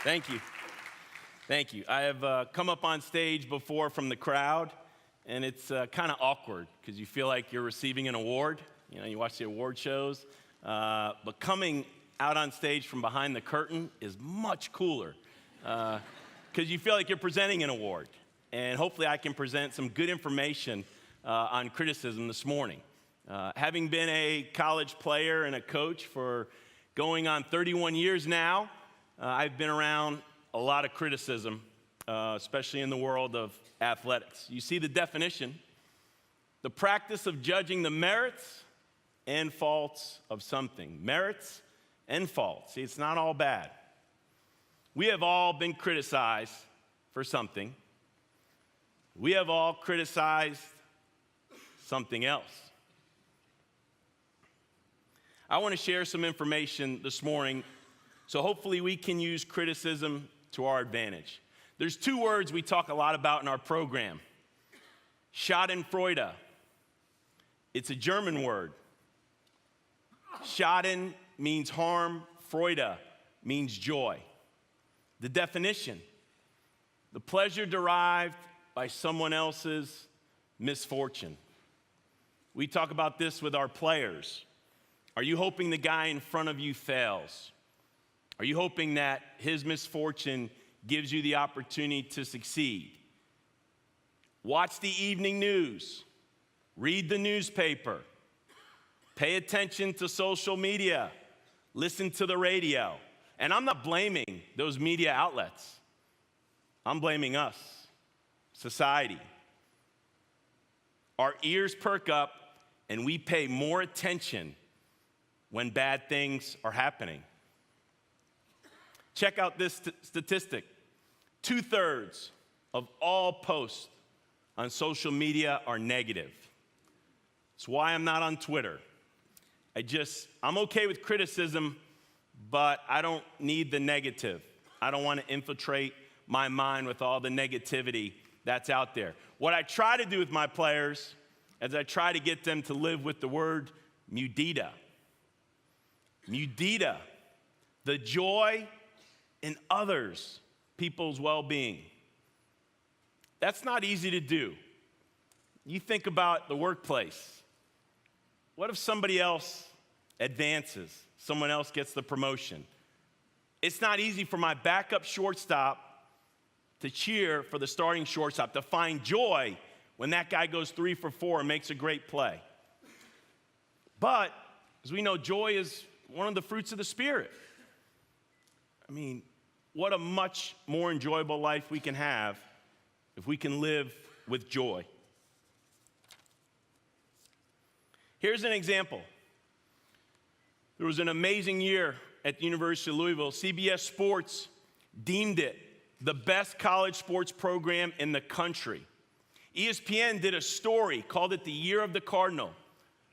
Thank you. Thank you. I have come up on stage before from the crowd, and it's kind of awkward because you feel like you're receiving an award. You know, you watch the award shows. But coming out on stage from behind the curtain is much cooler because you feel like you're presenting an award. And hopefully I can present some good information on criticism this morning. Having been a college player and a coach for going on 31 years now, I've been around a lot of criticism, especially in the world of athletics. You see the definition: the practice of judging the merits and faults of something. Merits and faults. See, it's not all bad. We have all been criticized for something. We have all criticized something else. I want to share some information this morning, so hopefully we can use criticism to our advantage. There's two words we talk a lot about in our program: Schadenfreude. It's a German word. Schaden means harm, Freude means joy. The definition: the pleasure derived by someone else's misfortune. We talk about this with our players. Are you hoping the guy in front of you fails? Are you hoping that his misfortune gives you the opportunity to succeed? Watch the evening news. Read the newspaper. Pay attention to social media. Listen to the radio. And I'm not blaming those media outlets. I'm blaming us, society. Our ears perk up and we pay more attention when bad things are happening. Check out this statistic. 2/3 of all posts on social media are negative. That's why I'm not on Twitter. I'm okay with criticism, but I don't need the negative. I don't want to infiltrate my mind with all the negativity that's out there. What I try to do with my players is I try to get them to live with the word mudita. Mudita, the joy in others, people's well-being. That's not easy to do. You think about the workplace. What if somebody else advances? Someone else gets the promotion. It's not easy for my backup shortstop to cheer for the starting shortstop, to find joy when that guy goes 3 for 4 and makes a great play. But, as we know, joy is one of the fruits of the Spirit. I mean, what a much more enjoyable life we can have if we can live with joy. Here's an example. There was an amazing year at the University of Louisville. CBS Sports deemed it the best college sports program in the country. ESPN did a story, called it the Year of the Cardinal.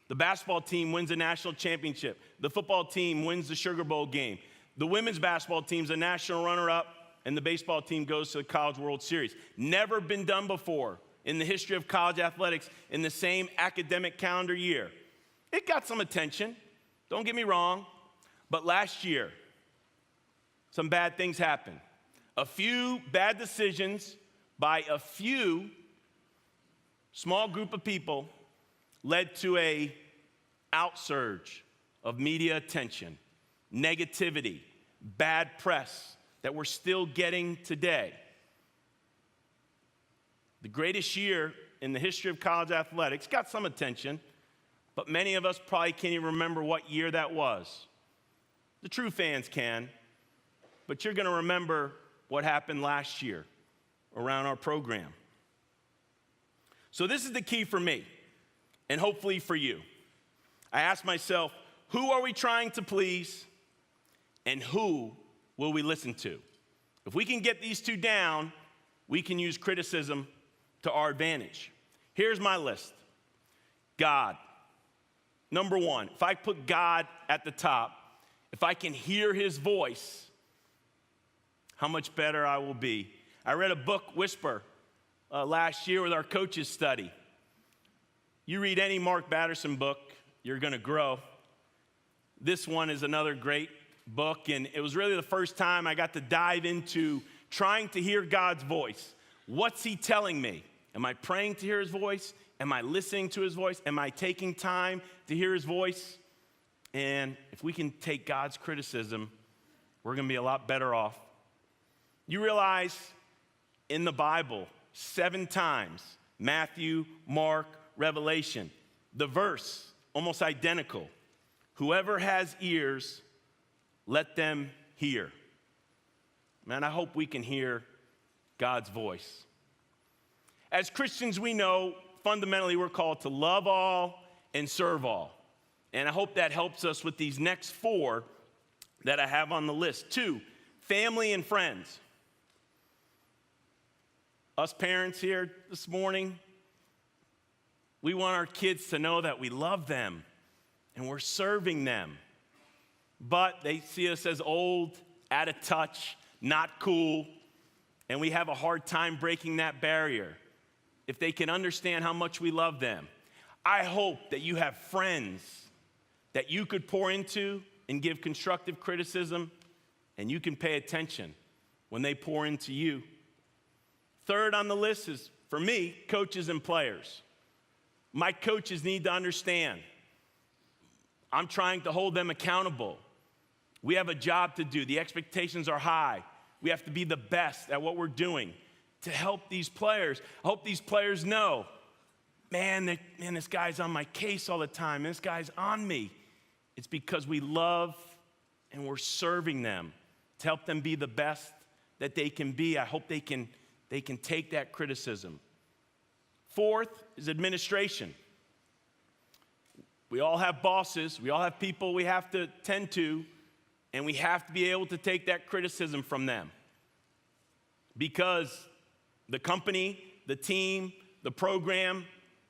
The basketball team wins a national championship. The football team wins the Sugar Bowl game. The women's basketball team's a national runner-up, and the baseball team goes to the College World Series. Never been done before in the history of college athletics in the same academic calendar year. It got some attention, don't get me wrong, but last year, some bad things happened. A few bad decisions by a few small group of people led to an outsurge of media attention, negativity, bad press that we're still getting today. The greatest year in the history of college athletics got some attention, but many of us probably can't even remember what year that was. The true fans can, but you're going to remember what happened last year around our program. So this is the key for me, and hopefully for you. I ask myself, who are we trying to please, and who will we listen to? If we can get these two down, we can use criticism to our advantage. Here's my list. God. Number one, if I put God at the top, if I can hear his voice, how much better I will be. I read a book, Whisper, last year with our coaches study. You read any Mark Batterson book, you're going to grow. This one is another great book, and it was really the first time I got to dive into trying to hear God's voice. What's he telling me? Am I praying to hear his voice? Am I listening to his voice? Am I taking time to hear his voice? And if we can take God's criticism, we're going to be a lot better off. You realize in the Bible, 7 times, Matthew, Mark, Revelation, the verse, almost identical. Whoever has ears, let them hear. Man, I hope we can hear God's voice. As Christians, we know fundamentally we're called to love all and serve all. And I hope that helps us with these next 4 that I have on the list. 2, family and friends. Us parents here this morning, we want our kids to know that we love them and we're serving them. But they see us as old, out of touch, not cool, and we have a hard time breaking that barrier. If they can understand how much we love them, I hope that you have friends that you could pour into and give constructive criticism, and you can pay attention when they pour into you. 3rd on the list is, for me, coaches and players. My coaches need to understand I'm trying to hold them accountable. We have a job to do. The expectations are high. We have to be the best at what we're doing to help these players. I hope these players know, man, this guy's on my case all the time. This guy's on me. It's because we love and we're serving them to help them be the best that they can be. I hope they can take that criticism. 4th is administration. We all have bosses. We all have people we have to tend to, and we have to be able to take that criticism from them. Because the company, the team, the program,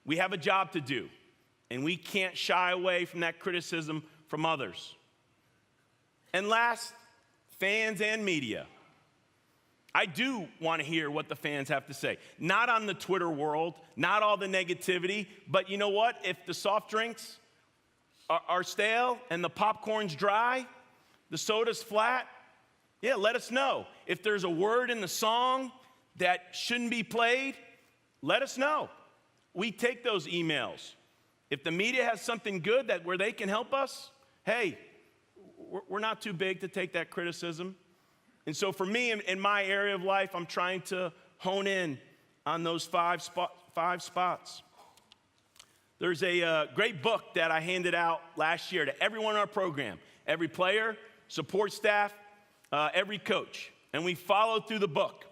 we have a job to do, and we can't shy away from that criticism from others. And last, fans and media. I do want to hear what the fans have to say. Not on the Twitter world, not all the negativity, but you know what? If the soft drinks are stale and the popcorn's dry, the soda's flat, yeah, let us know. If there's a word in the song that shouldn't be played, let us know. We take those emails. If the media has something good where they can help us, hey, we're not too big to take that criticism. And so for me, in my area of life, I'm trying to hone in on those 5 spots. There's a great book that I handed out last year to everyone in our program, every player, support staff, every coach. And we followed through the book.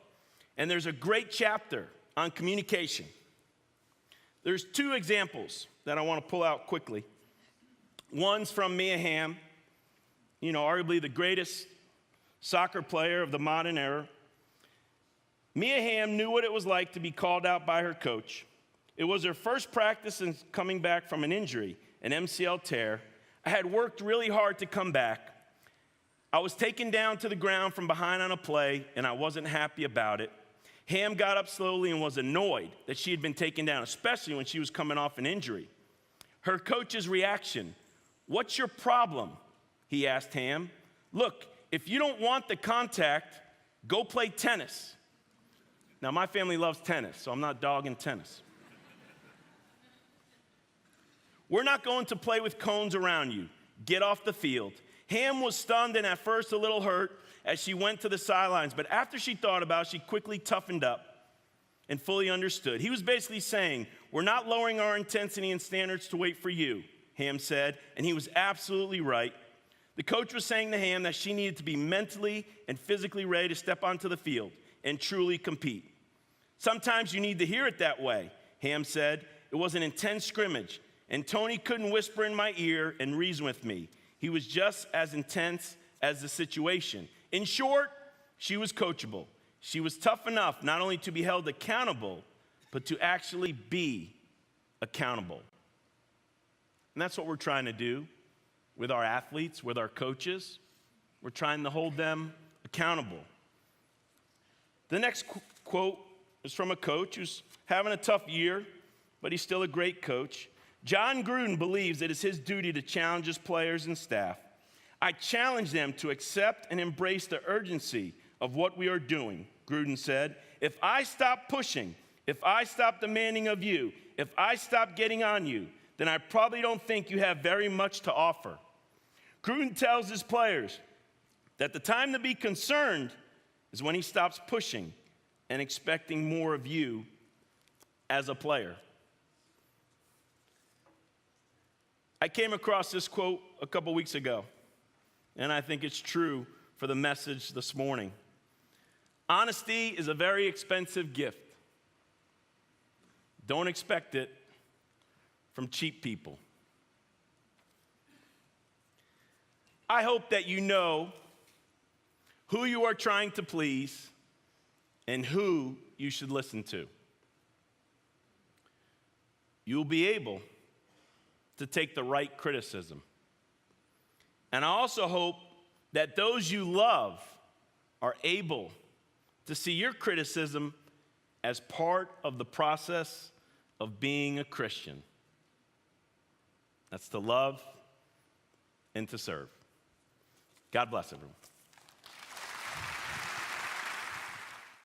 And there's a great chapter on communication. There's 2 examples that I want to pull out quickly. One's from Mia Hamm, arguably the greatest soccer player of the modern era. Mia Hamm knew what it was like to be called out by her coach. It was her first practice since coming back from an injury, an MCL tear. I had worked really hard to come back. I was taken down to the ground from behind on a play, and I wasn't happy about it. Hamm got up slowly and was annoyed that she had been taken down, especially when she was coming off an injury. Her coach's reaction, "What's your problem?" he asked Hamm. "Look, if you don't want the contact, go play tennis." Now, my family loves tennis, so I'm not dogging tennis. "We're not going to play with cones around you. Get off the field." Hamm was stunned and at first a little hurt as she went to the sidelines, but after she thought about it, she quickly toughened up and fully understood. He was basically saying, "We're not lowering our intensity and standards to wait for you," Hamm said, and he was absolutely right. The coach was saying to Hamm that she needed to be mentally and physically ready to step onto the field and truly compete. "Sometimes you need to hear it that way," Hamm said. "It was an intense scrimmage, and Tony couldn't whisper in my ear and reason with me. He was just as intense as the situation." In short, she was coachable. She was tough enough not only to be held accountable, but to actually be accountable. And that's what we're trying to do with our athletes, with our coaches. We're trying to hold them accountable. The next quote is from a coach who's having a tough year, but he's still a great coach. John Gruden believes it is his duty to challenge his players and staff. I challenge them to accept and embrace the urgency of what we are doing, Gruden said. If I stop pushing, if I stop demanding of you, if I stop getting on you, then I probably don't think you have very much to offer. Gruden tells his players that the time to be concerned is when he stops pushing and expecting more of you as a player. I came across this quote a couple weeks ago, and I think it's true for the message this morning. Honesty is a very expensive gift. Don't expect it from cheap people. I hope that you know who you are trying to please and who you should listen to. You'll be able to take the right criticism. And I also hope that those you love are able to see your criticism as part of the process of being a Christian. That's to love and to serve. God bless everyone.